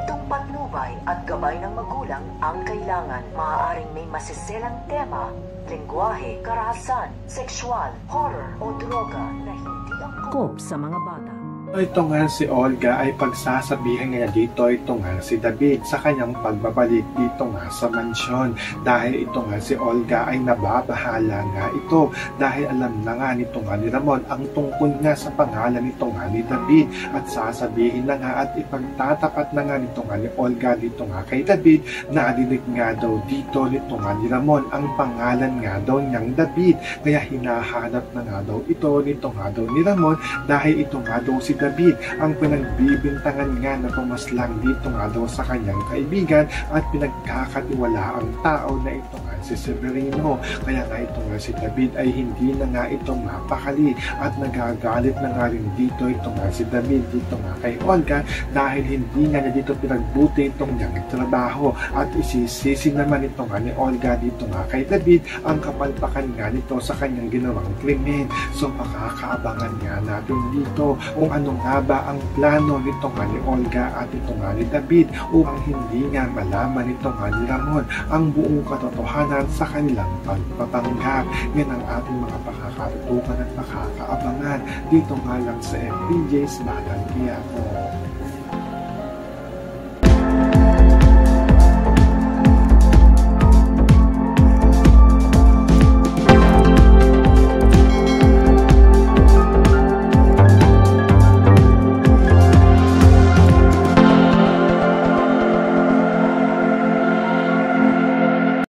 Ganitong patnubay at gabay ng magulang ang kailangan. Maaaring may masiselang tema, lengguwahe, karahasan, sexual, horror o droga na hindi angkop sa mga bata. Ito nga si Olga ay pagsasabihan niya dito ito nga si David sa kanyang pagbabalik dito nga sa mansyon. Dahil ito nga si Olga ay nababahala nga ito dahil alam na nga nito nga ni Ramon ang tungkol nga sa pangalan nito nga ni David at sasabihin na nga at ipagtatapat na nga nito nga ni Olga dito nga kay David na adinig nga daw dito nito nga ni Ramon ang pangalan nga daw niyang David. Kaya hinahanap na nga daw ito nito nga daw ni Ramon dahil ito nga daw si David ang pinagbibintangan nga na pumaslang dito nga daw sa kanyang kaibigan at pinagkakatiwala ang tao na ito nga si Severino. Kaya nga ito nga si David ay hindi na nga ito mapakali at nagagalit na nga rin dito ito nga si David dito nga kay Olga dahil hindi nga niya dito pinagbuti itong niyang trabaho at isisisi naman ito nga ni Olga dito nga kay David ang kapalpakan nga nito sa kanyang ginawang krimen. So makakaabangan nga natin dito kung ano nga ba ang plano nito nga ni Olga at ito nga ni David upang hindi nga malaman nito nga ni Ramon ang buong katotohanan sa kanilang pagpapanggap. Yan ang ating mga pakakatutukan at pakakaabangan dito nga lang sa FPJ's Batang Quiapo.